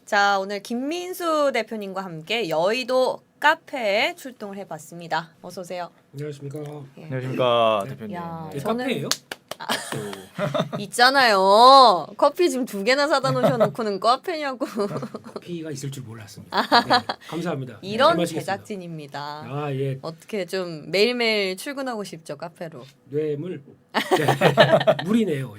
자, 오늘 김민수 대표님과 함께 여의도 카페에 출동을 해봤습니다. 어서 오세요. 안녕하십니까. 예. 안녕하십니까 대표님. 야, 네, 저는- 카페예요? 있잖아요. 커피 지금 2개나 사다 놓으셔놓고는 카페냐고. 커피가 있을 줄 몰랐습니다. 네, 감사합니다. 잘 이런 마시겠습니다. 제작진입니다. 아 예, 어떻게 좀 매일매일 출근하고 싶죠, 카페로. 뇌물. 네. 물이네요.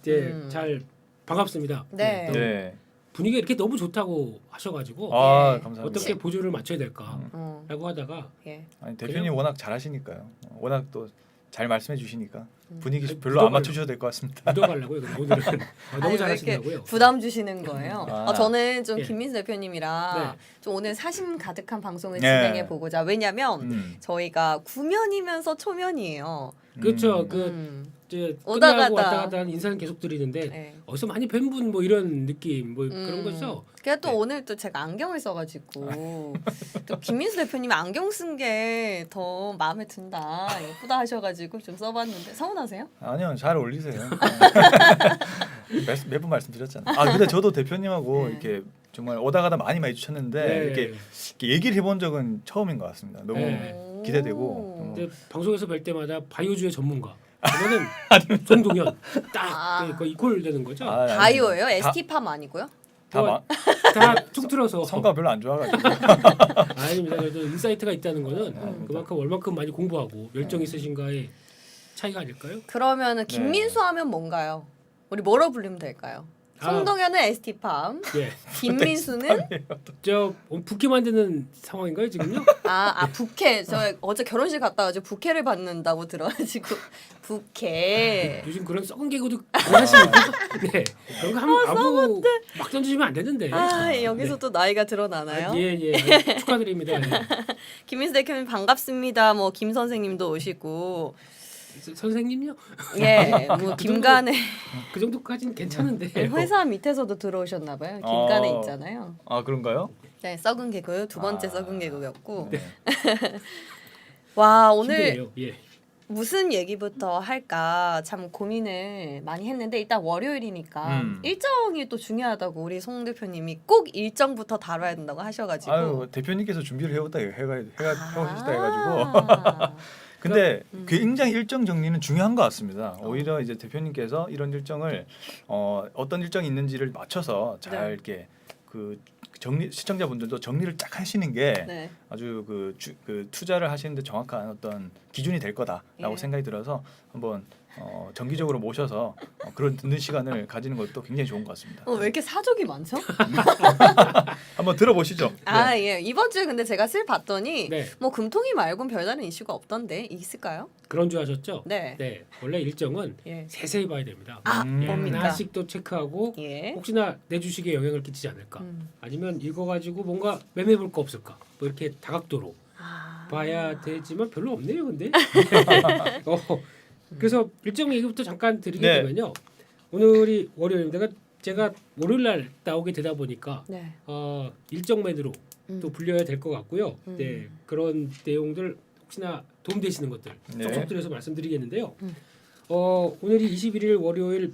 예. 잘 반갑습니다. 네. 너무 네. 분위기가 이렇게 너무 좋다고 하셔가지고 아 예. 감사합니다. 어떻게 보조를 맞춰야 될까라고 어, 하다가 예. 아니 대표님 그냥- 워낙 잘하시니까요. 워낙 또 잘 말씀해 주시니까 분위기 아니, 별로 안 묻어가려고. 맞추셔도 될 것 같습니다. 묻어가려고요. 오늘은 너무 아니, 왜 이렇게 잘하시더라고요. 부담 주시는 거예요. 아. 저는 좀 예. 김민수 대표님이랑 네. 좀 오늘 사심 가득한 방송을 네. 진행해 보고자. 왜냐면 음. 저희가 구면이면서 초면이에요. 그렇죠. 이제 끝나고 오다가다. 왔다 갔다 하는 인사는 계속 드리는데 네. 어디서 많이 뵌 분 뭐 이런 느낌 뭐 그런 음. 거죠. 그래도 또 네. 오늘 또 제가 안경을 써가지고 또 김민수 대표님이 안경 쓴 게 더 마음에 든다, 예쁘다 하셔가지고 좀 써봤는데 서운하세요? 아니요 잘 어울리세요. 매번 말씀드렸잖아요. 아 근데 저도 대표님하고 네. 이렇게 정말 오다 가다 많이 마주쳤는데 네. 이렇게 얘기를 해본 적은 처음인 것 같습니다. 너무 네. 기대되고. 근데 방송에서 뵐 때마다 바이오주의 전문가. 그러면은 정동현 딱 아. 거의 이퀄 되는 거죠. 아, 바이오예요? 다- ST팜 아니고요? 다 뭐, 다 퉁틀어서 성과 별로 안 좋아가지고. 아닙니다. 그래도 인사이트가 있다는 거는 아닙니다. 그만큼 얼마큼 많이 공부하고 열정 있으신가의 차이가 아닐까요? 그러면은 네. 김민수 하면 뭔가요? 우리 뭐로 불리면 될까요? 아. 송동현은 ST팜, 예, 김민수는 저 부캐 만드는 상황인가요 지금요? 부캐. 저 어제 결혼식 갔다 와가지고 부캐를 받는다고 들어가지고 부캐. 요즘 그런 썩은 개그도 하십니까? 네, 그런 거 하면 아무 막 던지시면 안 되는데. 여기서 또 나이가 드러나나요? 예, 축하드립니다. 예. 김민수 대표님 반갑습니다. 뭐 김 선생님도 오시고 선생님요? 예, 뭐 김간에 그 정도까지는 괜찮은데. 회사 밑에서도 들어오셨나 봐요. 김간에 있잖아요. 아 그런가요? 네, 썩은 개그 두 번째 썩은 개그였고. 네. 와, 오늘 힘드네요. 예. 무슨 얘기부터 할까 참 고민을 많이 했는데 일단 월요일이니까 일정이 또 중요하다고 우리 송 대표님이 꼭 일정부터 다뤄야 된다고 하셔가지고. 아유 대표님께서 준비를 해오셨다 아. 해가지고. 근데 음. 굉장히 일정 정리는 중요한 것 같습니다. 오히려 이제 대표님께서 이런 일정을 어떤 일정이 있는지를 맞춰서 잘 네. 이렇게 그 정리 시청자분들도 정리를 쫙 하시는 게 네. 아주 그 투자를 하시는데 정확한 어떤 기준이 될 거다라고 예. 생각이 들어서 한번 정기적으로 모셔서 그런 듣는 시간을 가지는 것도 굉장히 좋은 것 같습니다. 왜 이렇게 사족이 많죠? 한번 들어보시죠. 네. 예. 이번 주에 근데 제가 슬 봤더니 네, 뭐 금통위 말고는 별다른 이슈가 없던데 있을까요? 그런 줄 아셨죠? 네. 네, 원래 일정은 예. 세세히 봐야 됩니다. 뭡니까? 하나씩 또 체크하고 예. 혹시나 내 주식에 영향을 끼치지 않을까? 음. 아니면 이거 가지고 뭔가 매매 볼 거 없을까? 뭐 이렇게 다각도로 봐야 되지만 별로 없네요, 근데. 그래서 일정 얘기부터 잠깐 드리게 네. 되면요. 오늘이 월요일인데 제가 월요일 날 나오게 되다 보니까 네. 일정 매드로 음. 또 불려야 될 것 같고요. 음. 네, 그런 내용들 혹시나 도움되시는 것들 네. 쏙쏙 들여서 말씀드리겠는데요. 음. 오늘이 21일 월요일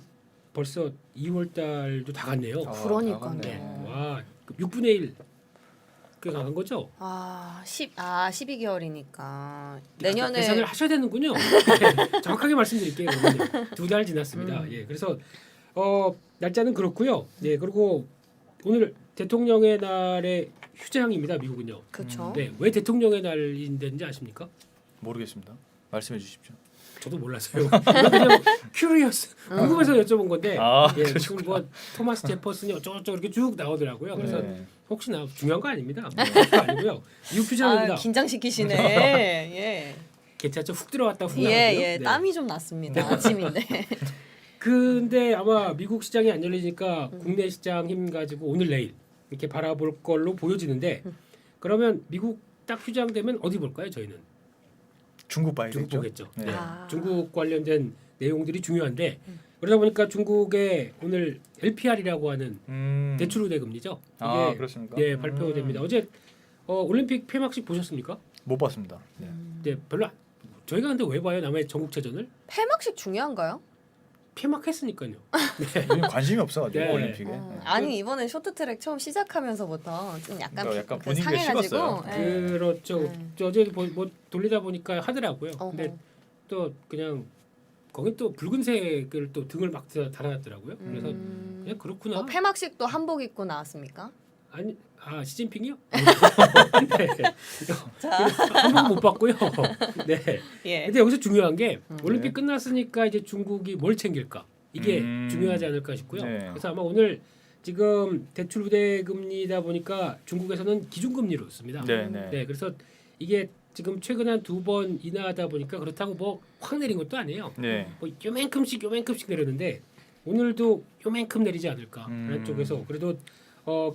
벌써 2월 달도 다 갔네요. 그러니까요. 네. 와, 6분의 1 꽤 나간 거죠? 12개월이니까 내년에 계산을 하셔야 되는군요. 네, 정확하게 말씀드릴게요. 2달 지났습니다. 예, 그래서 날짜는 그렇고요. 네, 그리고 오늘 대통령의 날의 휴장입니다. 미국은요. 그렇죠. 네, 왜 대통령의 날인지 아십니까? 모르겠습니다. 말씀해 주십시오. 저도 몰랐어요. 그냥 큐리어스 궁금해서 여쭤본 건데 예, 지금 뭐 토마스 제퍼슨이 어쩌고저쩌고 이렇게 쭉 나오더라고요. 그래서 네. 혹시나 중요한 거 아닙니다. 그거 아니고요. 이유 퓨전입니다. 긴장시키시네. 예. 괜찮죠? 훅 들어왔다 훅 예, 나오고요. 예. 네. 땀이 좀 났습니다. 아침인데. 근데 아마 미국 시장이 안 열리니까 국내 시장 힘 가지고 오늘 내일 이렇게 바라볼 걸로 보여지는데 그러면 미국 딱 휴장되면 어디 볼까요? 저희는 중국 봐야겠죠. 중국 보겠죠. 네. 네. 아. 중국 관련된 내용들이 중요한데 그러다 보니까 중국의 오늘 LPR이라고 하는 대출 우대 금리죠. 이게 그렇습니까? 네, 발표됩니다. 어제 올림픽 폐막식 보셨습니까? 못 봤습니다. 네. 네, 별로 저희가 근데 왜 봐요? 남의 전국체전을? 폐막식 중요한가요? 폐막했으니까요. 요즘 관심이 없어가지고 네. 올림픽에. 아니 이번에 쇼트트랙 처음 시작하면서부터 좀 약간, 그러니까 약간 그 분위기가 상해가지고 식었어요. 예. 그렇죠. 네. 저 어제 뭐 돌리다 보니까 하더라고요. 어허. 근데 또 그냥 거기 또 붉은색을 또 등을 막 달아놨더라고요. 그래서 그냥 그렇구나. 폐막식도 한복 입고 나왔습니까? 아니 시진핑이요? 네. 한번 못 봤고요. 네. 예. 근데 여기서 중요한 게 올림픽 네. 끝났으니까 이제 중국이 뭘 챙길까? 이게 중요하지 않을까 싶고요. 네. 그래서 아마 오늘 지금 대출 우대금리다 보니까 중국에서는 기준금리로 씁니다. 네네. 네, 그래서 이게 지금 최근에 한 2번 인하하다 보니까 그렇다고 뭐 확 내린 것도 아니에요. 네. 뭐 요만큼씩 내렸는데 오늘도 요만큼 내리지 않을까라는 쪽에서 그래도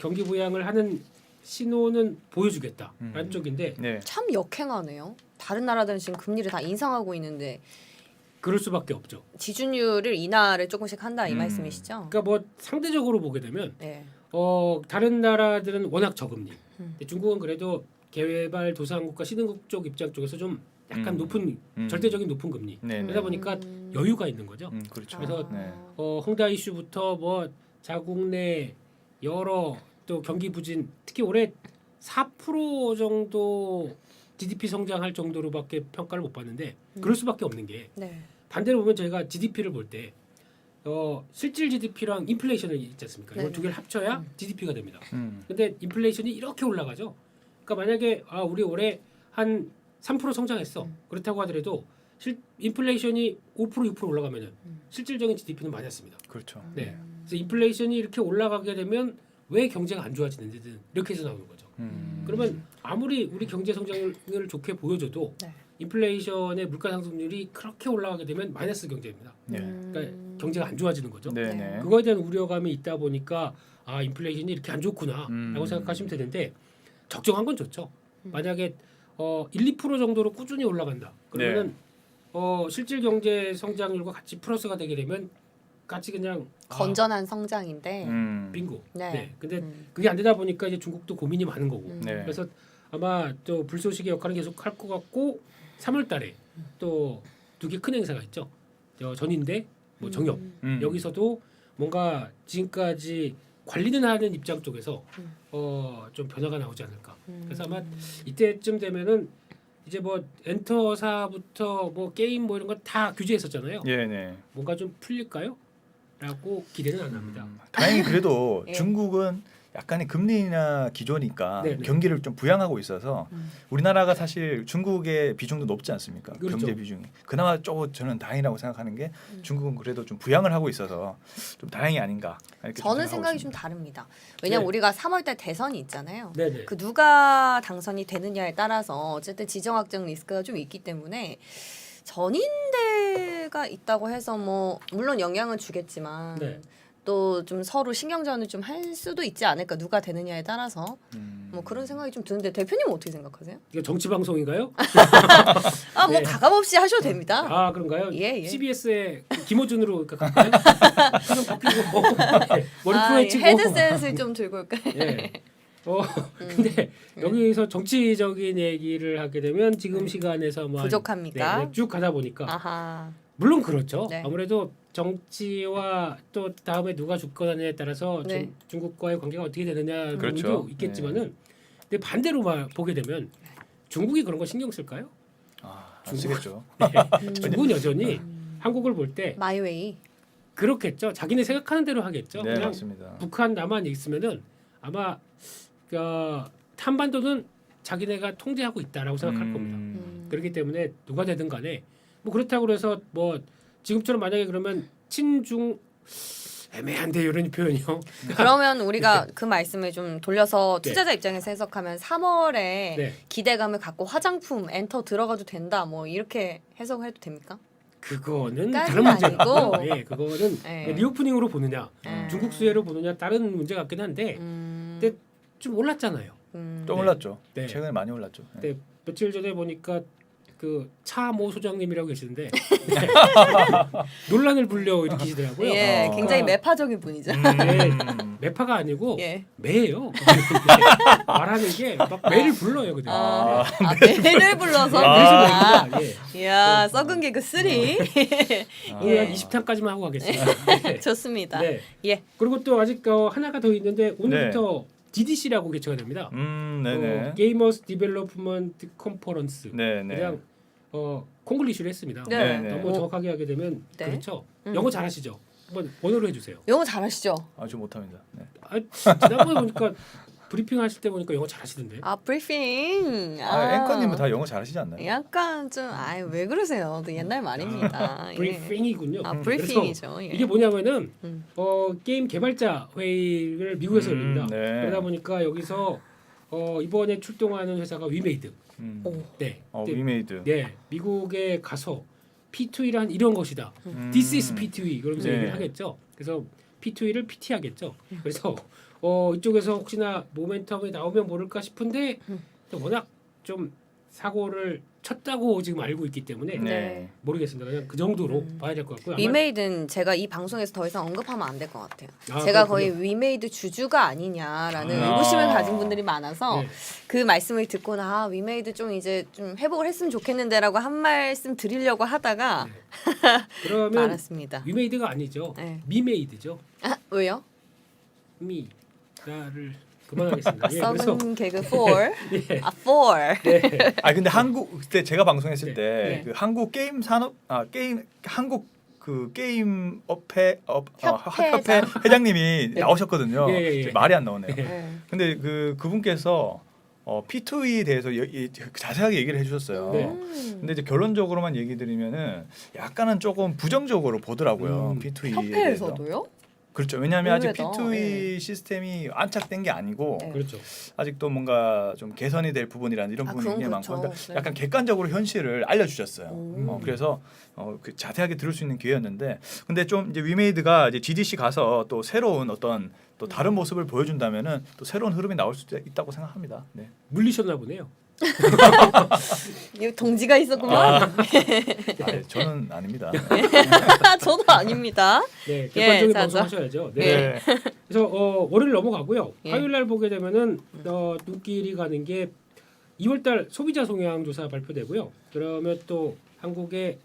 경기 부양을 하는 신호는 보여주겠다라는 쪽인데 네. 참 역행하네요. 다른 나라들은 지금 금리를 다 인상하고 있는데 그럴 수밖에 없죠. 지준율을 인하를 조금씩 한다 이 음. 말씀이시죠? 그러니까 뭐 상대적으로 보게 되면 네. 다른 나라들은 워낙 저금리. 음. 근데 중국은 그래도 개발 도상국과 신흥국 쪽 입장 쪽에서 좀 약간 높은 절대적인 높은 금리. 네. 그러다 보니까 여유가 있는 거죠. 그렇죠. 그래서 네. 홍다 이슈부터 뭐 자국 내 여러 또 경기 부진 특히 올해 4% 정도 GDP 성장할 정도로밖에 평가를 못 받는데 그럴 수밖에 없는 게 네. 반대로 보면 저희가 GDP를 볼 때 실질 GDP랑 인플레이션이 있지 않습니까? 이거 네네. 두 개를 합쳐야 GDP가 됩니다. 음. 근데 인플레이션이 이렇게 올라가죠. 그러니까 만약에 우리 올해 한 3% 성장했어. 그렇다고 하더라도 인플레이션이 5% 6% 올라가면은 실질적인 GDP는 맞았습니다. 그렇죠. 네. 그래서 인플레이션이 이렇게 올라가게 되면 왜 경제가 안 좋아지는지는 이렇게 해서 나오는 거죠. 그러면 아무리 우리 경제 성장을 좋게 보여줘도 네. 인플레이션의 물가 상승률이 그렇게 올라가게 되면 마이너스 경제입니다. 네. 그러니까 경제가 안 좋아지는 거죠. 네네. 그거에 대한 우려감이 있다 보니까 인플레이션이 이렇게 안 좋구나라고 생각하시면 되는데 적정한 건 좋죠. 만약에 1, 2% 정도로 꾸준히 올라간다. 그러면은 실질 경제 성장률과 같이 플러스가 되게 되면 같이 그냥 건전한 성장인데. 빙고. 네. 네. 근데 그게 안 되다 보니까 이제 중국도 고민이 많은 거고. 네. 그래서 아마 또 불쏘시개 역할은 계속 할 것 같고 3월달에 또 두 개 큰 행사가 있죠. 전인대, 뭐 정협. 여기서도 뭔가 지금까지 관리는 하는 입장 쪽에서 좀 변화가 나오지 않을까. 그래서 아마 이때쯤 되면은 이제 뭐 엔터사부터 뭐 게임 뭐 이런 거 다 규제했었잖아요. 네네. 뭔가 좀 풀릴까요? 라고 기대는 안 합니다. 다행히 그래도 예. 중국은 약간의 금리 인하 기조니까 네네. 경기를 좀 부양하고 있어서 우리나라가 사실 중국의 비중도 높지 않습니까? 그렇죠. 경제 비중이. 그나마 조금 저는 다행이라고 생각하는 게 중국은 그래도 좀 부양을 하고 있어서 좀 다행이 아닌가. 이렇게 저는 생각하고 생각이 좀 있습니다. 다릅니다. 왜냐면 네. 우리가 3월달 대선이 있잖아요. 네네. 그 누가 당선이 되느냐에 따라서 어쨌든 지정학적 리스크가 좀 있기 때문에 전인대가 있다고 해서 뭐 물론 영향은 주겠지만 네. 또 좀 서로 신경전을 좀 할 수도 있지 않을까 누가 되느냐에 따라서 뭐 그런 생각이 좀 드는데 대표님은 어떻게 생각하세요? 이거 정치 방송인가요? 뭐 네. 가감 없이 하셔도 됩니다. 그런가요? 예. CBS의 김호준으로 갈까요? 표정 바뀌고 머리 예, 풀어헤치고 헤드셋을 좀 들고 올까요? 예. 근데 여기서 정치적인 얘기를 하게 되면 지금 시간에서 뭐 부족합니까? 쭉 가다 보니까 아하. 물론 그렇죠. 네. 아무래도 정치와 또 다음에 누가 죽거나에 따라서 네. 중국과의 관계가 어떻게 되느냐 그렇죠. 부분도 있겠지만은 근데 반대로 보게 되면 중국이 그런 거 신경 쓸까요? 안 쓰겠죠. 중국은 여전히 한국을 볼 때 마이웨이. 그렇겠죠. 자기네 생각하는 대로 하겠죠. 네, 그냥 맞습니다. 북한 남한 있으면은 아마 한반도는 자기네가 통제하고 있다라고 생각할 겁니다. 그렇기 때문에 누가 되든 간에 뭐 그렇다고 해서 뭐 지금처럼 만약에 그러면 친중 애매한데 이런 표현이요. 그러면 우리가 그 말씀을 좀 돌려서 네. 투자자 입장에서 해석하면 3월에 네. 기대감을 갖고 화장품 엔터 들어가도 된다 뭐 이렇게 해석해도 됩니까? 그거는 까지는 다른 문제고, 아니고. 예, 그거는 네. 리오프닝으로 보느냐, 네. 중국 수혜로 보느냐 다른 문제 같긴 한데, 근데 좀 올랐잖아요. 좀 네. 올랐죠. 네. 최근에 많이 올랐죠. 네. 근데 며칠 전에 보니까 그 차모 소장님이라고 계시는데 네. 논란을 불러일으키시더라고요. 예, 어. 굉장히 그러니까 매파적인 분이죠. 네, 매파가 아니고 예. 매예요. 말하는 게 막 매를 불러요, 그냥. 아, 매를 불러서. 그래서 아, 매입니다. 예. 이야, 썩은 개그 3. 오늘 한 예. 20탄까지만 하고 가겠습니다. 네. 좋습니다. 네. 예. 그리고 또 아직 하나가 더 있는데 오늘부터 GDC라고 개최가 됩니다. 네네. 게이머스 디벨롭먼트 컨퍼런스. 네네. 그냥 콩글리시로 했습니다. 네. 네네. 너무 정확하게 하게 되면 네. 그렇죠. 영어 잘하시죠? 한번 원어로 해주세요. 영어 잘하시죠? 아주 못합니다. 네. 지난번에 보니까 브리핑 하실 때 보니까 영어 잘하시던데. 아, 브리핑. 앵커님은 다 영어 잘하시지 않나요? 약간 좀 왜 그러세요? 또 옛날 말입니다. 예. 브리핑이군요. 아, 그래서 브리핑이죠. 예. 이게 뭐냐면은 음. 게임 개발자 회의를 미국에서 열립니다. 네. 그러다 보니까 여기서 이번에 출동하는 회사가 위메이드. 오. 네. 위메이드. 네. 미국에 가서 P2E란 이런 것이다. This is P2E 그러면서 네. 얘기를 하겠죠. 그래서 P2E를 PT 하겠죠. 그래서 이쪽에서 혹시나 모멘텀이 나오면 모를까 싶은데 워낙 좀 사고를 쳤다고 지금 알고 있기 때문에 네. 모르겠습니다. 그냥 그 정도로 봐야 될 것 같고요. 아마- 위메이드는 제가 이 방송에서 더 이상 언급하면 안 될 것 같아요. 아, 제가 그렇군요. 거의 위메이드 주주가 아니냐라는 아. 의구심을 가진 분들이 많아서 네. 그 말씀을 듣고나 위메이드 좀 이제 좀 회복을 했으면 좋겠는데라고 한 말씀 드리려고 하다가 그러면 말았습니다. 위메이드가 아니죠. 네. 미메이드죠. 아, 왜요? 미 나를 그만하겠습니다. 예, 그래서 썩은 개그 4. 예. 아, 4. 네. 근데 한국 그때 제가 방송했을 네. 때 네. 그 한국 게임 산업 게임 한국 그 게임 협회 회장님이 네. 나오셨거든요. 예, 예, 예. 말이 안 나오네요. 예. 네. 근데 그분께서 P2E에 대해서 자세하게 얘기를 해주셨어요. 네. 근데 이제 결론적으로만 얘기 드리면은 약간은 조금 부정적으로 보더라고요. P2E에 대해서. 협회에서도요? 그렇죠. 왜냐하면 아직 의외다. P2E 네. 시스템이 안착된 게 아니고 네. 그렇죠. 아직도 뭔가 좀 개선이 될 부분이라는 이런 부분이 그건 굉장히 그렇죠. 많고 그러니까 네. 약간 객관적으로 현실을 알려주셨어요. 오. 그래서 그 자세하게 들을 수 있는 기회였는데 근데 좀 이제 위메이드가 이제 GDC 가서 또 새로운 어떤 또 다른 모습을 보여준다면은 또 새로운 흐름이 나올 수도 있다고 생각합니다. 네. 물리셨나 보네요. 이 동지가 있었구만. 네, 저는 아닙니다. 저도 아닙니다. 네, 객관적인 자, 방송 자. 하셔야죠. 네. 네. 그래서 월요일 넘어가고요. 예. 화요일 날 보게 되면은 눈길이 가는 게 2월달 소비자 성향 조사 발표되고요. 그러면 또 한국의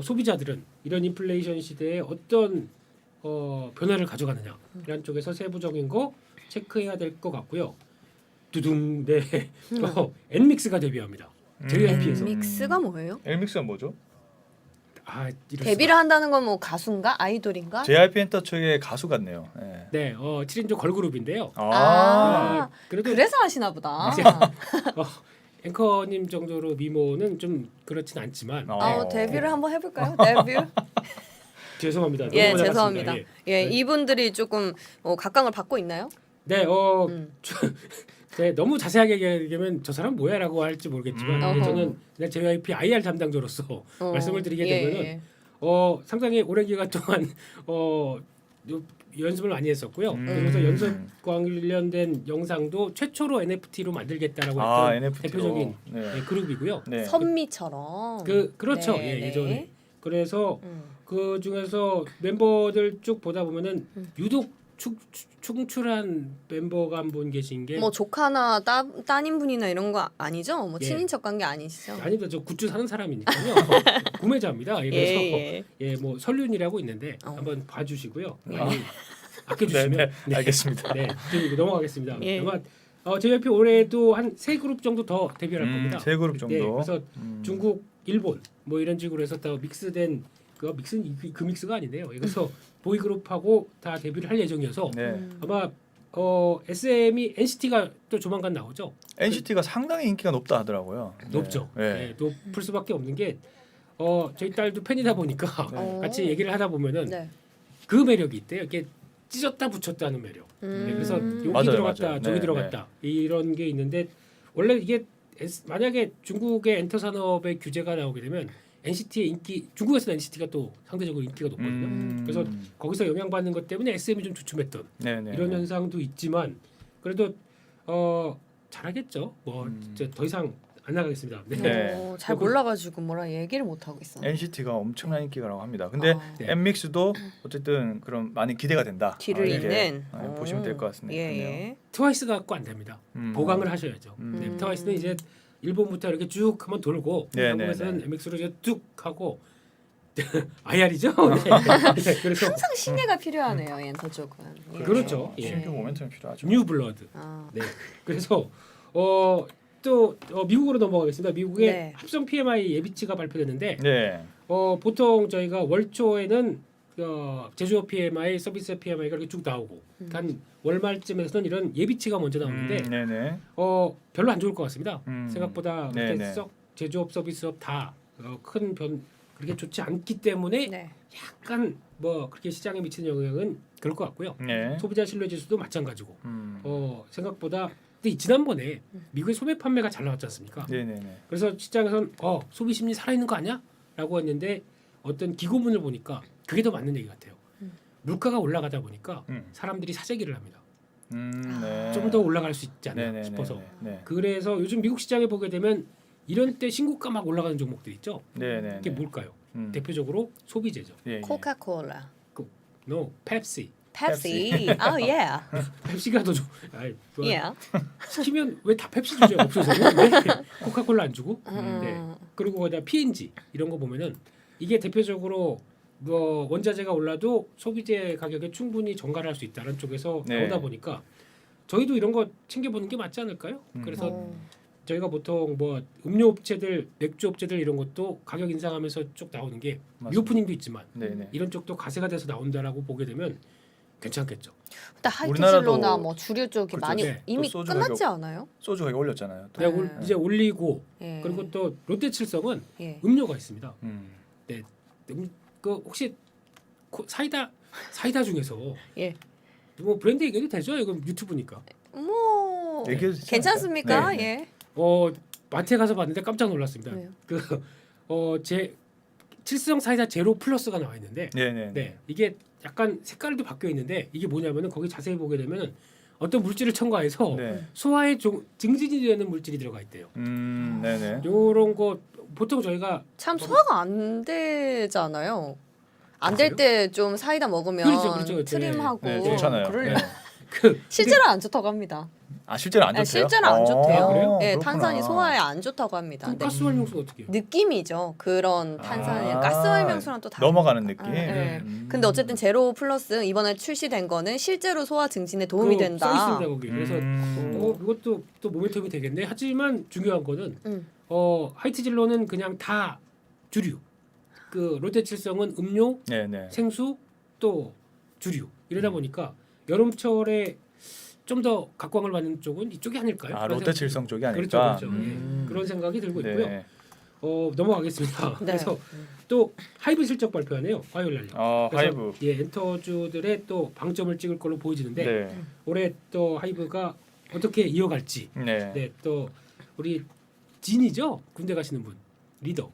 소비자들은 이런 인플레이션 시대에 어떤 변화를 가져가느냐 이런 쪽에서 세부적인 거 체크해야 될 것 같고요. 두둥 네 엔믹스가 데뷔합니다. JYP에서 믹스가 뭐예요? 엘믹스가 뭐죠? 이럴 데뷔를 한다는 건 뭐 가수인가 아이돌인가? JYP 엔터 측의 가수 같네요. 네. 수가. 네, 7인조 걸그룹인데요. 아, 그래도 그래서 하시나 보다. 앵커님 정도로 미모는 좀 그렇진 않지만 데뷔를 한번 해볼까요? 데뷔? 죄송합니다. 예, 너무 죄송합니다. 나갔습니다. 예, 네. 이분들이 조금 각광을 받고 있나요? 네, 음. 네, 너무 자세하게 얘기하면 저 사람 뭐야라고 할지 모르겠지만 어허. 저는 그냥 JYP IR 담당자로서 말씀을 드리게 되면은 예. 상당히 오랜 기간 동안 연습을 많이 했었고요. 그래서 음. 연습 관련된 영상도 최초로 NFT로 만들겠다라고 했던 NFT로. 대표적인 네. 그룹이고요. 네. 선미처럼. 그렇죠. 네, 예, 네. 예전에 그래서 음. 그 중에서 멤버들 쭉 보다 보면은 유독 충출한 멤버가 한 분 계신 게 뭐 조카나 따님분이나 이런 거 아니죠? 뭐 예. 친인척 관계 아니시죠? 아니다 저 굿즈 사는 사람이니까요. 구매자입니다. 그래서 뭐 설륜이라고 있는데 한번 봐주시고요. 많이 아껴주시면 네, 알겠습니다. 네, 좀 그렇습니다. 예. 아마 JYP 올해도 한 3그룹 정도 더 데뷔할 겁니다. 세 그룹 정도. 네, 그래서 중국, 일본 뭐 이런 식으로 해서 다 믹스된 그 믹스가 아니네요. 그래서 보이그룹하고 다 데뷔를 할 예정이어서 네. 아마 SM이 NCT가 또 조만간 나오죠. NCT가 상당히 인기가 높다 하더라고요. 높죠. 네. 네, 높을 수밖에 없는 게 저희 딸도 팬이다 보니까 네. 같이 얘기를 하다 보면은 네. 그 매력이 있대요. 이게 찢었다 붙였다 하는 매력. 네, 그래서 여기 맞아요, 들어갔다 맞아요. 저기 네, 들어갔다 이런 게 있는데 원래 이게 만약에 중국의 엔터 산업의 규제가 나오게 되면 NCT의 인기 중국에서는 NCT가 또 상대적으로 인기가 높거든요. 그래서 거기서 영향받는 것 때문에 SM이 좀 주춤했던 네네. 이런 현상도 있지만 그래도 잘하겠죠. 뭐 이제 더 이상 안 나가겠습니다. 네. 네. 잘 몰라가지고 뭐라 얘기를 못 하고 있어. NCT가 엄청난 인기가라고 합니다. 근데 네. 엠믹스도 어쨌든 그런 많이 기대가 된다. 뒤를 이렇게, 잇는 보시면 될 것 같습니다. 예. 트와이스 갖고 안 됩니다. 보강을 하셔야죠. 네, 트와이스는 이제 일본부터 이렇게 쭉 한번 돌고 네, 한국에서는 네, 네. MX로 이제 뚝 하고 IR이죠. 네. 그래서 항상 신뢰가 필요하네요 엔터 쪽은. 예. 그렇죠. 예. 신규 모멘텀이 필요하죠. 뉴 블러드. 아. 네. 그래서 또 미국으로 넘어가겠습니다. 미국의 네. 합성 PMI 예비치가 발표됐는데 네. 보통 저희가 월초에는 제조업 PMI, 서비스 PMI가 이렇게 쭉 나오고 한 월말쯤에서는 이런 예비치가 먼저 나오는데 네네. 별로 안 좋을 것 같습니다. 생각보다 네네. 그렇게 썩 제조업, 서비스업 다 큰 변 그렇게 좋지 않기 때문에 네. 약간 뭐 그렇게 시장에 미치는 영향은 그럴 것 같고요. 네. 소비자 신뢰 지수도 마찬가지고 생각보다 근데 지난번에 미국의 소매 판매가 잘 나왔지 않습니까? 네네네. 그래서 시장에서는 소비 심리 살아있는 거 아니야? 라고 했는데 어떤 기고문을 보니까 그게 더 맞는 얘기 같아요. 물가가 올라가다 보니까 사람들이 사재기를 합니다. 네. 좀 더 올라갈 수 있지 않나 네네네. 싶어서 네. 그래서 요즘 미국 시장에 보게 되면 이런 때 신고가 막 올라가는 종목들 있죠. 네네. 이게 뭘까요? 대표적으로 소비재죠. 예. 코카콜라, No, 펩시. 펩시. 아 예. 펩시가 더 아이, 예. 시키면 왜 다 펩시 주죠? 없어서 왜 코카콜라 안 주고? 네. 그리고 거기다 P&G 이런 거 보면은 이게 대표적으로 뭐 원자재가 올라도 소비재 가격에 충분히 전가를 할 수 있다는 쪽에서 네. 나오다 보니까 저희도 이런 거 챙겨보는 게 맞지 않을까요? 그래서 저희가 보통 뭐 음료 업체들, 맥주 업체들 이런 것도 가격 인상하면서 쭉 나오는 게 맞습니다. 미오프닝도 있지만 네네. 이런 쪽도 가세가 돼서 나온다라고 보게 되면 괜찮겠죠. 근데 우리나라도 하이트질로나 뭐 주류 쪽이 그렇죠. 많이 네. 이미 또 소주 끝났지 가격- 않아요? 소주 가격 올렸잖아요. 또. 내가 네. 이제 올리고 예. 그리고 또 롯데칠성은 예. 음료가 있습니다. 음. 그 혹시 사이다 중에서 예. 뭐 브랜드 얘기해도 되죠? 이거 유튜브니까. 뭐 얘기해도 되지 괜찮습니까? 않을까요? 예. 마트에 가서 봤는데 깜짝 놀랐습니다. 왜요? 제 칠성 사이다 제로 플러스가 나와 있는데, 네네. 네 이게 약간 색깔도 바뀌어 있는데 이게 뭐냐면은 거기 자세히 보게 되면은 어떤 물질을 첨가해서 네. 소화에 증진이 되는 물질이 들어가 있대요. 네네. 요런 거 보통 저희가 참 소화가 안 되잖아요. 안 될 그래요? 때 좀 사이다 먹으면 그렇죠. 트림하고 네, 좋잖아요. 그럴 네. 실제로 안 좋다고 합니다. 아 실제로 안 네, 좋대요? 실제로 안 좋대요. 그래요? 네, 그렇구나. 탄산이 소화에 안 좋다고 합니다. 그럼 네. 가스활용수는 어떻게 해요? 느낌이죠. 그런 탄산이 가스활명수랑 또 다르니까. 넘어가는 느낌. 네. 근데 어쨌든 제로 플러스 이번에 출시된 거는 실제로 소화 증진에 도움이 그거 된다. 써 있습니다 거기. 그래서 음. 이것도 또 모멘텀이 되겠네. 하지만 중요한 거는 음. 하이트질로는 그냥 다 주류. 그 롯데칠성은 음료, 네네. 생수 또 주류. 이러다 보니까 여름철에 좀 더 각광을 받는 쪽은 이쪽이 아닐까요? 아 그런 롯데칠성 쪽이 아닐까. 그렇죠. 예. 그런 생각이 들고 있고요. 네. 넘어가겠습니다. 네. 그래서 또 하이브 실적 발표하네요. 화요일 날요. 하이브. 예, 엔터주들의 또 방점을 찍을 걸로 보여지는데 네. 올해 또 하이브가 어떻게 이어갈지. 네. 네, 또 우리 진이죠. 군대 가시는 분 리더.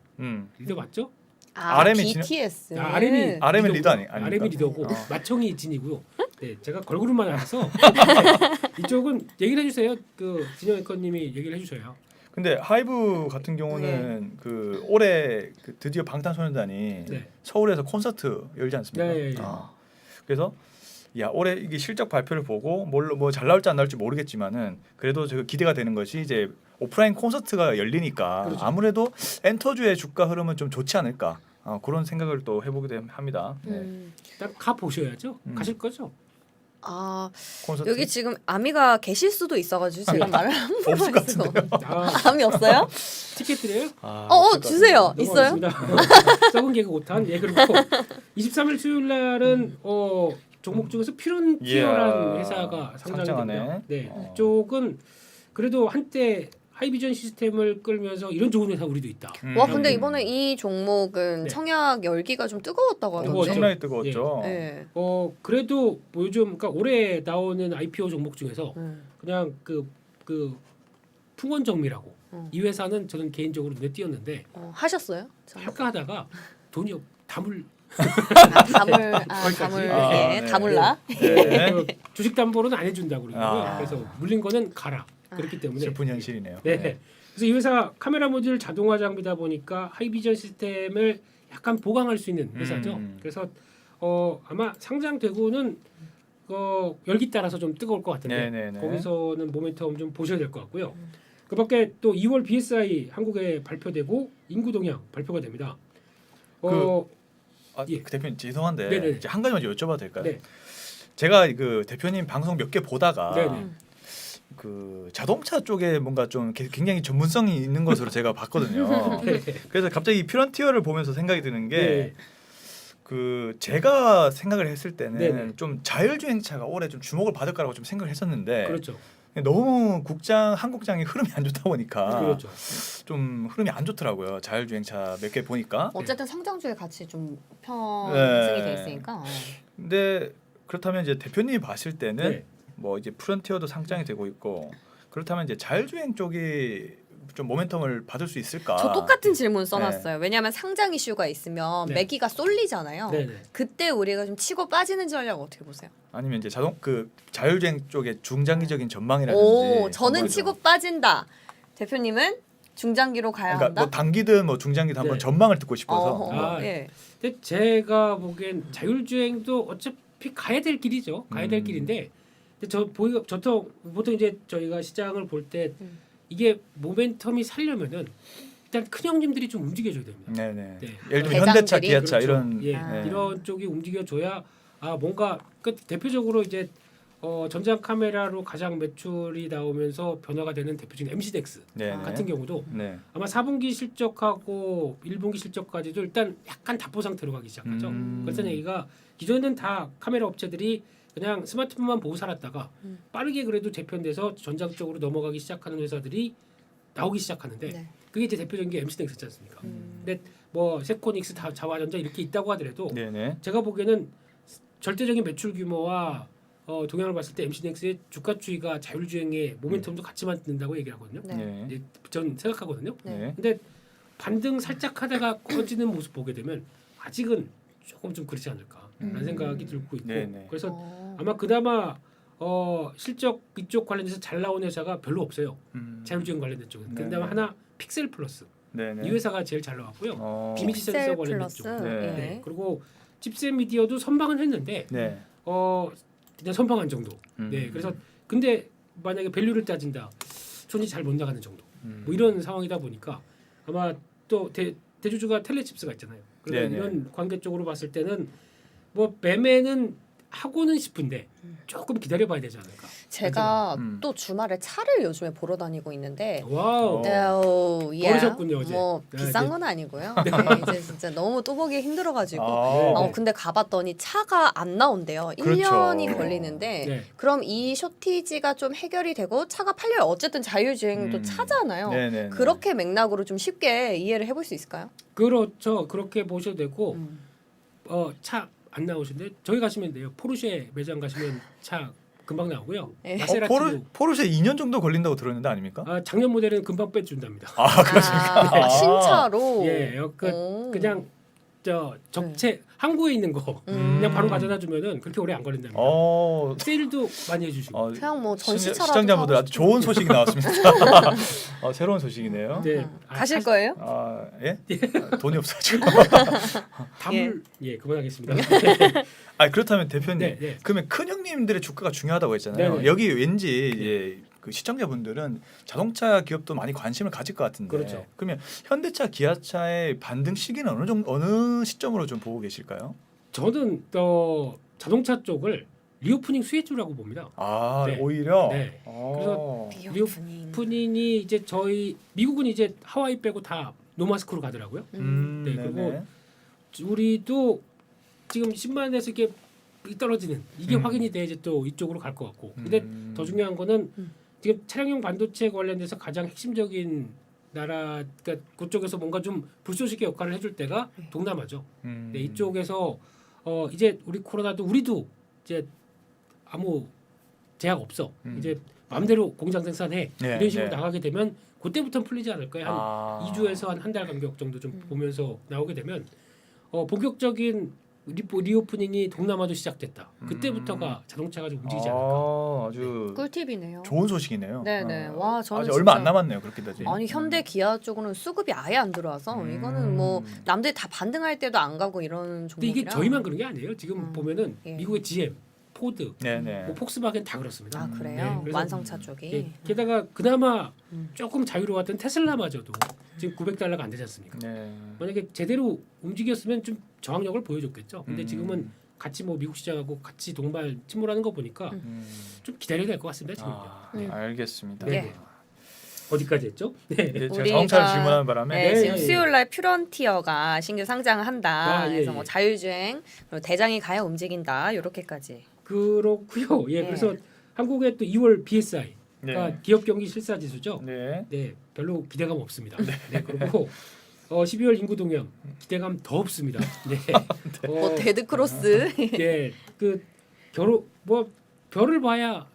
리더 맞죠? RM이 BTS. RM이 RM은 리더 아닙니까? RM이 리더고 어. 마청이 진이고요. 네, 제가 걸그룹만 알아서 네, 이쪽은 얘기를 해주세요. 그 진영 앵커님이 얘기를 해주셔요. 근데 하이브 같은 경우는 그 올해 그 드디어 방탄소년단이 네. 서울에서 콘서트 열지 않습니까? 네. 그래서 야 올해 이게 실적 발표를 보고 뭘로 뭐 잘 나올지 안 나올지 모르겠지만은 그래도 저 기대가 되는 것이 이제 오프라인 콘서트가 열리니까 그렇죠. 아무래도 엔터주의 주가 흐름은 좀 좋지 않을까 그런 생각을 또 해보게 합니다. 네. 일단 가 보셔야죠. 가실 거죠? 아 콘서트 여기 지금 아미가 계실 수도 있어가지고 제가 말을 함부로 없을 것 할 수가 같은데요. 없- 아미 없어요? 티켓 드려요? 주세요. 있어요? 넘어가겠습니다. 썩은 개그 못한 예 그리고 23일 수요일 날은 종목 중에서 피론티어라는 이야, 회사가 상장이 상장하네. 됩니다. 네, 이쪽은 그래도 한때 하이비전 시스템을 끌면서 이런 좋은 회사 우리도 있다. 와 근데 이번에 이 종목은 네. 청약 열기가 좀 뜨거웠다고 하던데. 뜨거웠죠. 엄청나게 뜨거웠죠. 네. 그래도 뭐 요즘 그러니까 올해 나오는 IPO 종목 중에서 그냥 그 풍원정미라고 이 회사는 저는 개인적으로 눈에 띄었는데 하셨어요? 할까 하다가 돈이 담을 다물 아, 예, 네. 다물라. 네. 그 주식 담보로는 안 해준다고 그러고요. 아. 그래서 물린 거는 가라. 그렇기 때문에 슬픈 현실이네요. 네. 그래서 이 회사 카메라 모듈 자동화 장비다 보니까 하이비전 시스템을 약간 보강할 수 있는 회사죠. 그래서 아마 상장되고는 열기 따라서 좀 뜨거울 것 같은데 네네네. 거기서는 모멘텀 좀 보셔야 될 것 같고요. 그밖에 또 2월 BSI 한국에 발표되고 인구 동향 발표가 됩니다. 아, 예. 그 대표님 죄송한데 네네. 이제 한 가지만 여쭤봐도 될까요? 네. 제가 그 대표님 방송 몇 개 보다가 네네. 그 자동차 쪽에 뭔가 좀 굉장히 전문성이 있는 것으로 제가 봤거든요. 네. 그래서 갑자기 이 피런티어를 보면서 생각이 드는 게 네. 그 제가 생각을 했을 때는 네네. 좀 자율주행차가 올해 좀 주목을 받을 거라고 좀 생각을 했었는데 그렇죠. 너무 한국장이 흐름이 안 좋다 보니까 그렇죠. 좀 흐름이 안 좋더라고요. 자율주행차 몇 개 보니까. 어쨌든 성장주에 같이 좀 편승이 네. 돼 있으니까. 근데 그렇다면 이제 대표님이 봤을 때는 네. 뭐 이제 프론티어도 상장이 되고 있고 그렇다면 이제 자율주행 쪽이 좀 모멘텀을 받을 수 있을까? 저 똑같은 질문 써놨어요. 왜냐하면 상장 이슈가 있으면 네. 매기가 쏠리잖아요. 네네. 그때 우리가 좀 치고 빠지는 전략 어떻게 보세요? 아니면 이제 자율주행 쪽의 중장기적인 전망이라든지. 오, 저는 한번 치고 빠진다. 대표님은 중장기로 가야 그러니까 한다. 뭐 단기든 뭐 중장기든 한번 네. 전망을 듣고 싶어서. 어허, 아, 예. 근데 제가 보기엔 자율주행도 어차피 가야 될 길이죠. 가야 될 길인데 근데 보통 이제 저희가 시장을 볼 때 이게 모멘텀이 살려면은 일단 큰 형님들이 좀 움직여줘야 됩니다. 네네. 네. 예를 들면 대장들이? 현대차, 기아차 그렇죠. 이런. 예, 아. 이런 쪽이 움직여줘야 뭔가 대표적으로 이제 전장 카메라로 가장 매출이 나오면서 변화가 되는 대표적인 MCDX 네네. 같은 경우도 네. 아마 4분기 실적하고 1분기 실적까지도 일단 약간 답보 상태로 가기 시작하죠. 그래서 얘기가 기존에는 다 카메라 업체들이 그냥 스마트폰만 보고 살았다가 빠르게 그래도 재편돼서 전장 쪽으로 넘어가기 시작하는 회사들이 나오기 시작하는데 네. 그게 이제 대표적인 게 MCDX였지 않습니까? 근데 뭐 세코닉스, 자와전자 이렇게 있다고 하더라도 네네. 제가 보기에는 절대적인 매출 규모와 동향을 봤을 때 MCDX의 주가 추이가 자율주행의 모멘텀도 같이 만든다고 얘기하거든요. 네. 네. 이제 전 생각하거든요. 네. 근데 반등 살짝 하다가 꺼지는 모습 보게 되면 아직은 조금 좀 그렇지 않을까라는 생각이 들고 있고 네네. 그래서 어. 아마 그나마 실적 이쪽 관련해서 잘 나온 회사가 별로 없어요. 자율주행 관련된 쪽은. 네네. 그다음에 하나 픽셀 플러스 네네. 이 회사가 제일 잘 나왔고요. 이미지 센서 픽셀 관련된 플러스. 쪽. 네. 예. 네. 그리고 칩셋 미디어도 선방은 했는데 네. 그냥 선방한 정도. 네. 그래서 근데 만약에 밸류를 따진다. 손이 잘 못 나가는 정도. 뭐 이런 상황이다 보니까 아마 또 대주주가 텔레칩스가 있잖아요. 그래서 네네. 이런 관계 쪽으로 봤을 때는 뭐 매매는 하고는 싶은데 조금 기다려봐야 되지 않을까. 제가 음. 또 주말에 차를 요즘에 보러 다니고 있는데 와우. 예. 버리셨군요, 어제. 뭐 네, 비싼 이제. 건 아니고요. 네, 이제 진짜 너무 또 보기 힘들어가지고. 아. 근데 가봤더니 차가 안 나온대요. 그렇죠. 1년이 걸리는데 네. 그럼 이 쇼티지가 좀 해결이 되고 차가 팔려요. 어쨌든 자율주행도 차잖아요. 네네. 그렇게 맥락으로 좀 쉽게 이해를 해볼 수 있을까요? 그렇죠. 그렇게 보셔도 되고 음. 차 안 나오신데 저희 가시면 돼요. 포르쉐 매장 가시면 차 금방 나오고요. 네. 마세라티도 포르쉐 2년 정도 걸린다고 들었는데 아닙니까? 작년 모델은 금방 빼준답니다. 아 그렇습니까? 신차로. 예, 그냥 적체 항구에 있는 거 그냥 바로 가져다 주면은 그렇게 오래 안 걸린답니다. 세일도 많이 해주시고. 그냥 뭐 전시차라도 시청자분들 사고 아주 좋은 소식이 나왔습니다. 새로운 소식이네요. 네. 가실 거예요? 예? 돈이 없어가지고. 담을 그만하겠습니다. 그렇다면 대표님, 네, 네. 그러면 큰 형님들의 주가가 중요하다고 했잖아요. 네, 네. 여기 왠지 이제 그 시청자분들은 자동차 기업도 많이 관심을 가질 것 같은데. 그렇죠. 그러면 현대차, 기아차의 반등 시기는 어느 시점으로 좀 보고 계실까요? 저는 자동차 쪽을 리오프닝 수혜주라고 봅니다. 네. 오히려. 네. 그래서 리오프닝이 이제 저희 미국은 이제 하와이 빼고 다 노마스크로 가더라고요. 네, 그리고 우리도 지금 10만원에서 이렇게 떨어지는 이게 확인이 돼 이제 또 이쪽으로 갈 것 같고. 근데 더 중요한 거는 지금 차량용 반도체 관련돼서 가장 핵심적인 나라, 그러니까 그쪽에서 뭔가 좀 불쏘시개 역할을 해줄 때가 동남아죠. 네, 이쪽에서 이제 우리 코로나도 우리도 이제 아무 제약 없어. 이제 마음대로 공장 생산해 이런 식으로 나가게 되면 그때부터 풀리지 않을까요? 한 2주에서 한 달 간격 정도 좀 보면서 나오게 되면 본격적인 리오프닝이 동남아도 시작됐다. 그때부터가 자동차가 좀 움직이지 않을까. 아주 꿀팁이네요. 좋은 소식이네요. 네네. 와 저는 아직 얼마 진짜- 안 남았네요. 그렇게 되지. 아니 현대 기아 쪽으로는 수급이 아예 안 들어와서 이거는 뭐 남들이 다 반등할 때도 안 가고 이런 근데 이게 종목이라. 저희만 그런 게 아니에요. 지금 보면은 예. 미국의 GM, 포드, 네네. 뭐 폭스바겐 다 그렇습니다. 아 그래요? 네, 그래서 완성차 쪽이. 예, 게다가 그나마 조금 자유로웠던 테슬라마저도 지금 $900가 안 되지 않습니까? 네. 만약에 제대로 움직였으면 좀 저항력을 보여줬겠죠. 근데 음. 지금은 같이 뭐 미국 시장하고 같이 동반 침몰하는 거 보니까 좀 기다려야 될 것 같습니다. 지금요. 알겠습니다. 네. 어디까지 했죠? 네. 네, 제가 우리가- 자동차를 질문하는 바람에 네, 네, 지금 예, 예. 수요일날 퓨런티어가 신규 상장한다. 아, 예, 그래서 예. 뭐 자율주행, 그리고 대장이 가야 움직인다. 이렇게까지. 그렇고요. 예, 네. 그래서 한국의 또 2월 BSI, 그러니까 네. 기업 경기 실사 지수죠. 네. 네, 별로 기대감 없습니다. 네, 그리고 12월 인구 동향 기대감 더 없습니다. 네, 뭐 데드 크로스. 네, 그 결혼 뭐 별을 봐야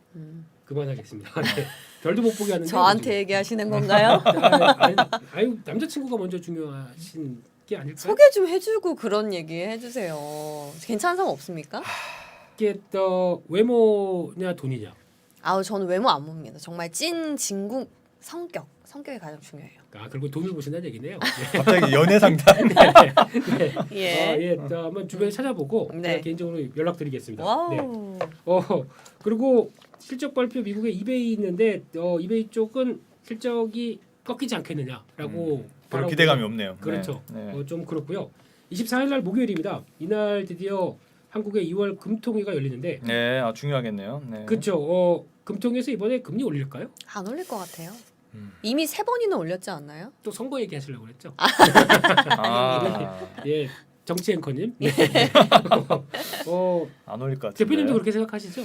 그만하겠습니다. 네, 별도 못 보게 하는 게 저한테 얘기하시는 건가요? 아유 남자친구가 먼저 중요하신 게 아닐까요? 소개 좀 해주고 그런 얘기 해주세요. 괜찮은 사람 없습니까? 이게 또 외모냐 돈이냐. 아우 저는 외모 안 봅니다. 정말 찐 진국 성격이 가장 중요해요. 아 그리고 돈을 보신다는 얘기네요. 갑자기 연애 상담. 네. 예. 예, 또 한번 주변에 찾아보고 네. 제가 개인적으로 연락드리겠습니다. 와우. 네. 그리고 실적 발표 미국에 이베이 있는데 이베이 쪽은 실적이 꺾이지 않겠느냐라고 별로 바라보고- 기대감이 없네요. 그렇죠. 네. 좀 그렇고요. 24일 날 목요일입니다. 이날 드디어 한국의 2월 금통위가 열리는데 네, 중요하겠네요. 네. 그렇죠. 금통위에서 이번에 금리 올릴까요? 안 올릴 것 같아요. 음. 이미 3번이나 올렸지 않나요? 또 선거 얘기하시려고 그랬죠. 아, 예, 정치 앵커님. 네. 안 올릴 것 같은데. 대표님도 그렇게 생각하시죠?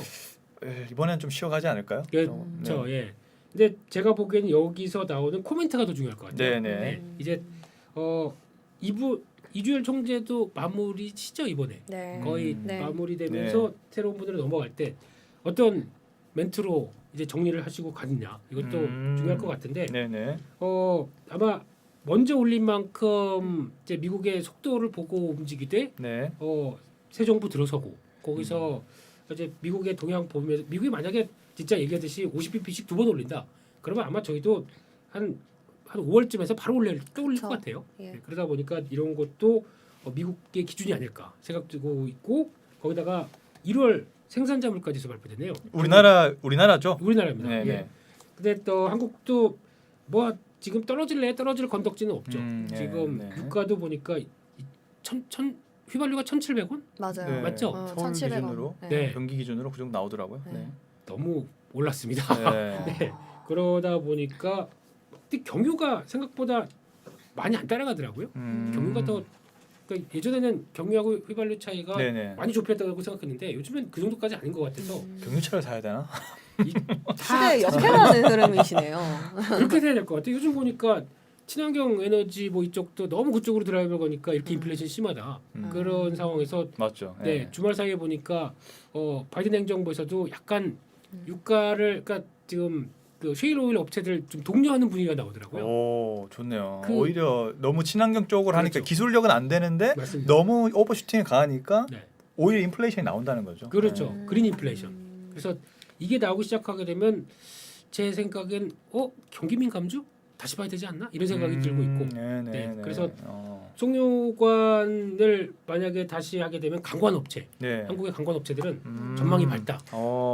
이번엔 좀 쉬어가지 않을까요? 그렇죠. 예. 근데 제가 보기에는 여기서 나오는 코멘트가 더 중요할 것 같아요. 네네. 이제 2주열 총재도 마무리시죠 이번에. 네. 거의 네. 마무리되면서 네. 새로운 분으로 넘어갈 때 어떤 멘트로 이제 정리를 하시고 가느냐 이것도 중요할 것 같은데 네네. 아마 먼저 올린 만큼 이제 미국의 속도를 보고 움직이되 네. 새 정부 들어서고 거기서 이제 미국의 동향 보면서 미국이 만약에 진짜 얘기하듯이 50bp씩 두 번 올린다. 그러면 아마 저희도 한 5월쯤에서 바로 또 올릴 그쵸. 것 같아요. 예. 네, 그러다 보니까 이런 것도 미국의 기준이 아닐까 생각되고 있고 거기다가 1월 생산자 물가지수 발표됐네요. 우리나라죠. 우리나라입니다. 네네. 예. 근데 또 한국도 뭐 지금 떨어질 건덕지는 없죠. 네, 지금 네. 유가도 보니까 휘발유가 1,700원? 맞아요. 네. 맞죠? 서울 1,700원. 기준으로 네. 경기 기준으로 그 정도 나오더라고요. 네. 너무 올랐습니다. 네. 네. 그러다 보니까 근데 경유가 생각보다 많이 안 따라가더라고요. 경유가 더 그러니까 예전에는 경유하고 휘발유 차이가 네네. 많이 좁혔다고 생각했는데 요즘엔 그 정도까지 아닌 것 같아서 경유차를 사야 되나? 시대 옆에 가는 흐름이시네요. 그렇게 돼야 될 것 같아요. 요즘 보니까 친환경 에너지 뭐 이쪽도 너무 그쪽으로 드라이브 거니까 이렇게 인플레이션 심하다. 그런 상황에서 맞죠. 네, 주말 사이에 보니까 바이든 행정부에서도 약간 유가를 그러니까 지금 그 셰일 오일 업체들 좀 독려하는 분위기가 나오더라고요. 오, 좋네요. 그- 오히려 너무 친환경 쪽으로 하니까 그렇죠. 기술력은 안 되는데 맞습니다. 너무 오버슈팅이 강하니까 네. 오히려 인플레이션이 나온다는 거죠. 그렇죠. 네. 그린 인플레이션. 그래서 이게 나오기 시작하게 되면 제 생각엔 경기민 감주 다시 봐야 되지 않나 이런 생각이 들고 있고 네네. 네, 그래서 송유관을 만약에 다시 하게 되면 강관업체 네. 한국의 강관업체들은 전망이 밝다.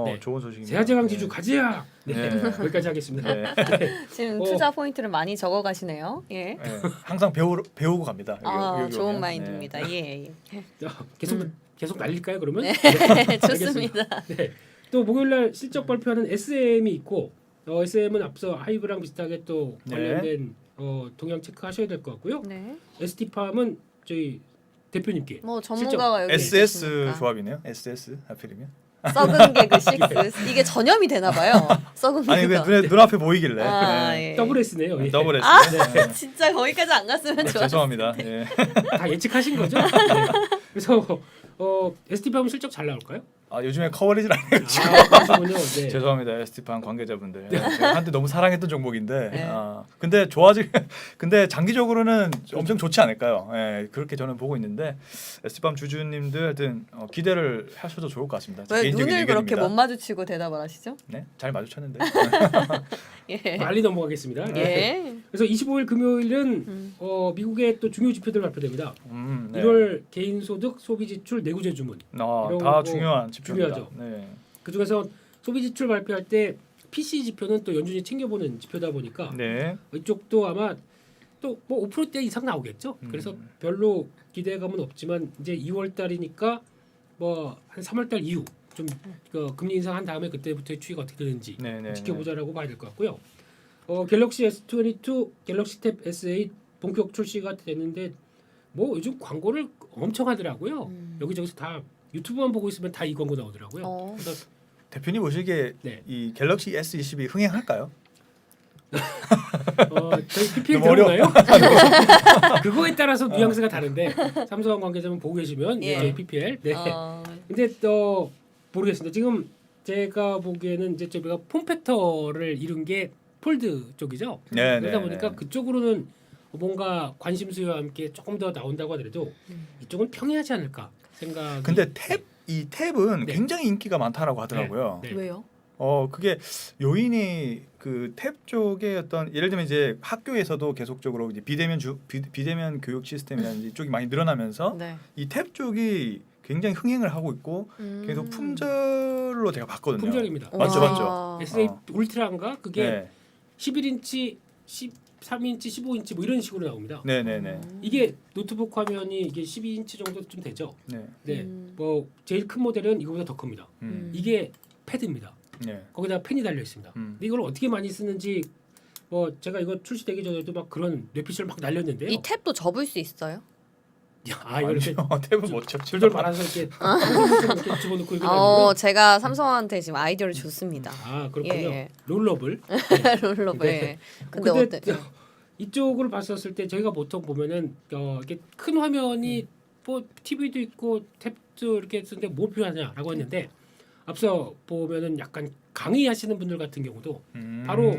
네. 좋은 소식입니다. 세아제강 지주 가지야. 네. 네. 여기까지 하겠습니다. 네. 지금 투자 포인트를 많이 적어 가시네요. 예. 네. 항상 배우고 갑니다. 여기 좋은 오면. 마인드입니다. 예. 계속 날릴까요 그러면? 네. 좋습니다. 네. 또 목요일날 실적 발표하는 SM이 있고 SM은 앞서 하이브랑 비슷하게 또 네. 관련된 동향 체크하셔야 될 것 같고요. 네. ST팜은 저희 대표님께 뭐 전문가가 여기 SS 있으시니까. 조합이네요. SS 하필이면. 썩은 개그 6 이게 전염이 되나 봐요. 썩은 아니 개그. 그 눈앞에 보이길래. 아, 네. 예. 더블 S네요. 예. 더블 S. 네. 진짜 거기까지 안 갔으면 좋았을 죄송합니다. 텐데. 네. 다 예측하신 거죠? 네. 그래서 ST팜은 실적 잘 나올까요? 요즘에 커버리지를 안 해요. 그러시군요. 네. 죄송합니다, 에스티판 관계자분들. 제가 한때 너무 사랑했던 종목인데. 네. 근데 근데 장기적으로는 엄청 좋지 않을까요? 예, 그렇게 저는 보고 있는데 에스티팜 주주님들 하여튼 기대를 하셔도 좋을 것 같습니다. 제 왜 개인적인 눈을 그렇게 의견입니다. 못 마주치고 대답을 하시죠? 네, 잘 마주쳤는데. 예. 빨리 넘어가겠습니다. 예. 그래서 25일 금요일은 음. 미국의 또 중요 지표들 발표됩니다. 네. 1월 개인 소득, 소비 지출, 내구 재주문. 이런 다 거 중요한 지표입니다. 중요하죠. 네. 그 중에서 소비 지출 발표할 때 PC 지표는 또 연준이 챙겨보는 지표다 보니까 네. 이쪽도 아마 또 뭐 5%대 이상 나오겠죠. 그래서 별로 기대감은 없지만 이제 2월 달이니까 뭐 한 3월 달 이후 좀 금리 인상한 다음에 그때부터의 추이가 어떻게 되는지 네. 지켜보자라고 봐야 될 것 같고요. 갤럭시 S22, 갤럭시 탭 S8 본격 출시가 됐는데 뭐 요즘 광고를 엄청 하더라고요. 여기저기서 다 유튜브만 보고 있으면 다 이 광고 나오더라고요. 그래서 대표님 보시기에 네. 이 갤럭시 S22 흥행할까요? 저희 PPL 너무 들어보나요? 그거에 따라서 뉘앙스가 다른데 삼성 관계자분 보고 계시면 예. 저희 PPL. 네. 어, 근데 또 모르겠습니다. 지금 제가 보기에는 이제 저희가 폼팩터를 이룬 게 폴드 쪽이죠. 네. 그러다 보니까 그쪽으로는 뭔가 관심 수요와 함께 조금 더 나온다고 하더라도 이쪽은 평이하지 않을까 생각. 근데 이 탭은 네. 굉장히 인기가 많다라고 하더라고요. 네. 왜요? 그게 요인이 그 탭 쪽에 어떤 예를 들면 이제 학교에서도 계속적으로 이제 비대면 교육 시스템이라든지 이쪽이 많이 늘어나면서 네. 이 탭 쪽이 굉장히 흥행을 하고 있고 계속 품절로 제가 봤거든요. 품절입니다. 맞죠, 와. 맞죠. S8 울트라인가 그게 네, 11인치, 13인치, 15인치 뭐 이런 식으로 나옵니다. 네, 네, 네. 이게 노트북 화면이 이게 12인치 정도 좀 되죠. 네, 네, 뭐 제일 큰 모델은 이거보다 더 큽니다. 이게 패드입니다. 네. 거기다 펜이 달려 있습니다. 근데 이걸 어떻게 많이 쓰는지 뭐 제가 이거 출시되기 전에도 막 그런 뇌피셜 막 날렸는데요. 이 탭도 접을 수 있어요? 이걸 이렇게 탭은 못 쳤죠. 줄줄 말아서 이렇게 이렇게 집어넣고 이거 날리고요. 제가 삼성한테 지금 아이디어를 줬습니다. 그렇군요. 예. 롤러블. 롤러블. 네. 근데 어때? 이쪽으로 봤었을 때 저희가 보통 보면은 이렇게 큰 화면이 뭐 TV도 있고 탭도 이렇게 쓰는데 뭐 필요하냐라고 했는데 앞서 보면은 약간 강의하시는 분들 같은 경우도 바로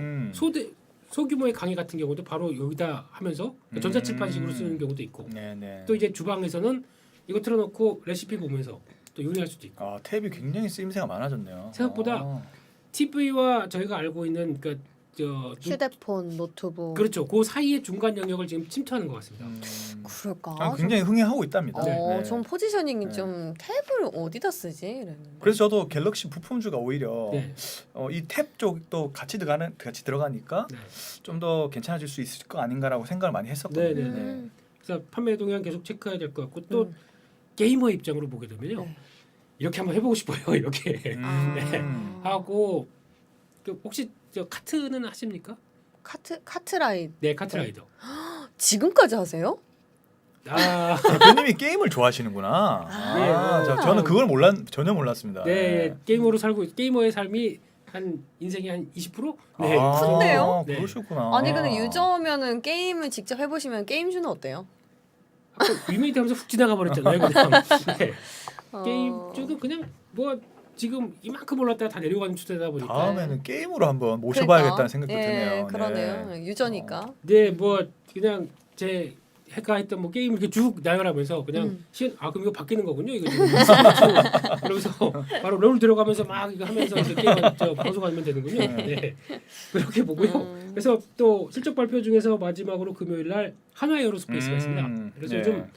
소규모의 강의 같은 경우도 바로 여기다 하면서 전자칠판식으로 쓰는 경우도 있고 네, 네. 또 이제 주방에서는 이거 틀어놓고 레시피 보면서 또 요리할 수도 있고 탭이 굉장히 쓰임새가 많아졌네요. 생각보다 TV와 저희가 알고 있는 휴대폰, 노트북. 그렇죠. 그 사이의 중간 영역을 지금 침투하는 것 같습니다. 그럴까? 굉장히 흥행하고 있답니다. 네. 전 포지셔닝이 네. 좀 탭을 어디다 쓰지? 이랬는데. 그래서 저도 갤럭시 부품주가 오히려 네. 이 탭 쪽도 같이 들어가니까 네. 좀 더 괜찮아질 수 있을 거 아닌가라고 생각을 많이 했었거든요. 네, 네. 그래서 판매 동향 계속 체크해야 될 것 같고 또 게이머 입장으로 보게 되면요. 네. 이렇게 한번 해보고 싶어요. 이렇게 네. 하고 혹시 카트는 하십니까? 카트라이드. 네, 카트라이더. 지금까지 하세요? 대표님이 게임을 좋아하시는구나. 저는 그걸 전혀 몰랐습니다. 네, 게이머의 삶이 한 인생의 한 20%? 네. 큰데요? 네. 그러셨구나. 아니 근데 유저면은 게임을 직접 해보시면 게임주는 어때요? 아까 위메이트 하면서 훅 지나가 버렸잖아요. 그냥. 네. 게임주도 그냥 뭐 지금 이만큼 올랐다가 다 내려가는 추세다 보니까. 다음에는 게임으로 한번 모셔봐야겠다는 생각도 드네요. 그러네요. 네. 유저니까. 네, 뭐 그냥 제 해가 했던 뭐 게임 이렇게 쭉 나열하면서 그냥 그럼 이거 바뀌는 거군요. 이거 지금 그러면서 바로 롤 들어가면서 막 이거 하면서 이제 게임 방송하면 되는군요. 네. 그렇게 보고요. 그래서 또 실적 발표 중에서 마지막으로 금요일 날 한화 에어로스페이스가 있습니다. 그래서 요즘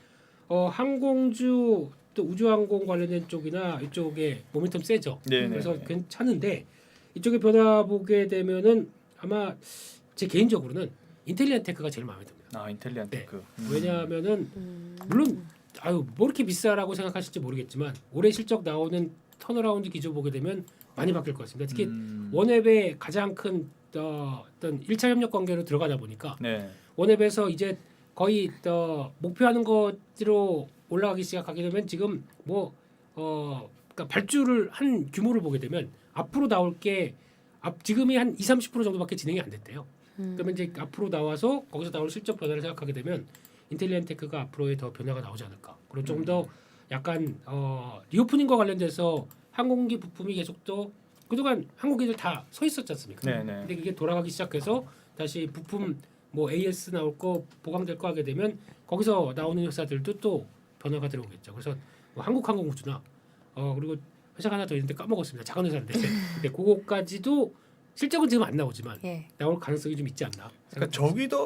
항공주 또 우주항공 관련된 쪽이나 이쪽에 모멘텀 세죠. 네, 그래서 네. 괜찮은데 이쪽에 변화 보게 되면은 아마 제 개인적으로는 인텔리안테크가 제일 마음에 듭니다. 인텔리안테크. 왜냐하면은 물론 뭐 이렇게 비싸라고 생각하실지 모르겠지만 올해 실적 나오는 턴어라운드 기조 보게 되면 많이 바뀔 것 같습니다. 특히 원앱의 가장 큰 어떤 1차 협력 관계로 들어가다 보니까 네. 원앱에서 이제 거의 목표하는 것으로 올라가기 시작하게 되면 지금 그러니까 발주를 한 규모를 보게 되면 앞으로 나올 게 지금이 한 20-30% 정도밖에 진행이 안 됐대요. 그러면 이제 앞으로 나와서 거기서 나올 실적 변화를 생각하게 되면 인텔리안테크가 앞으로의 더 변화가 나오지 않을까. 그리고 조금 더 약간 리오프닝과 관련돼서 항공기 부품이 계속 또 그동안 항공기들 다 서 있었지 않습니까? 네네. 근데 이게 돌아가기 시작해서 다시 부품 뭐 AS 나올 거 보강될 거 하게 되면 거기서 나오는 회사들도 또 변화가 들어오겠죠. 그래서 뭐 한국항공우주나 그리고 회사가 하나 더 있는데 까먹었습니다. 작은 회사인데 근데 그거까지도 실적은 지금 안 나오지만 예. 나올 가능성이 좀 있지 않나. 그러니까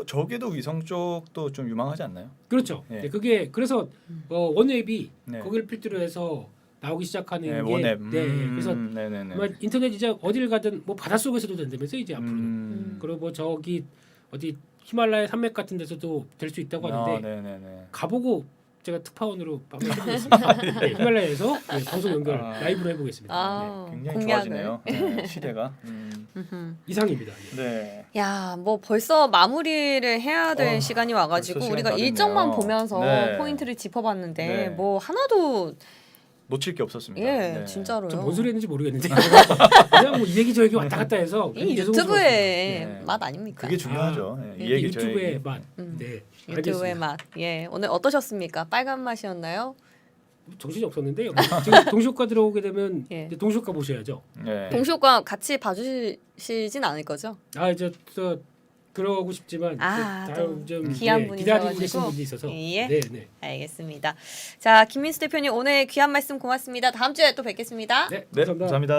저기도 위성 쪽도 좀 유망하지 않나요? 그렇죠. 예. 네, 그게 그래서 원웹이 네. 거기를 필두로 해서 나오기 시작하는 네, 게 원앱. 그래서 네네네. 아마 인터넷 이제 어딜 가든 뭐 바닷속에서도 된다면서 이제 앞으로 그리고 뭐 저기 어디 히말라야 산맥 같은 데서도 될 수 있다고 하는데 네네네. 가보고 제가 특파원으로 방문 해보겠습니다. 네, 히말라야에서 네, 방송 연결 라이브로 해보겠습니다. 아, 네, 굉장히 공약을. 좋아지네요. 네, 시대가. 이상입니다. 네. 네. 야, 뭐 벌써 마무리를 해야 될 시간이 와가지고 벌써 우리가 시간이 다 일정만 됐네요. 보면서 네. 포인트를 짚어봤는데 네. 뭐 하나도 놓칠 게 없었습니다. 예 네. 진짜로요. 좀 뭔 소리 했는지 모르겠는데 그냥 뭐 이 얘기 저 얘기 왔다 갔다 해서 이 계속 유튜브의 네. 맛 아닙니까? 그게 중요하죠. 네, 이 얘기 저 유튜브의 얘기. 맛. 네, 유튜브의 알겠습니다. 맛. 예, 오늘 어떠셨습니까? 빨간 맛이었나요? 정신이 없었는데요. 지금 동시효과 들어오게 되면 예. 이제 동시효과 보셔야죠. 네. 동시오과 같이 봐주시진 않을 거죠? 이제 또 그러고 싶지만 아, 다음 또 좀 귀한 분이 기다리고 있어가지고. 계신 분이 있어서 예. 네, 네. 알겠습니다. 자, 김민수 대표님 오늘 귀한 말씀 고맙습니다. 다음 주에 또 뵙겠습니다. 네, 네, 감사합니다.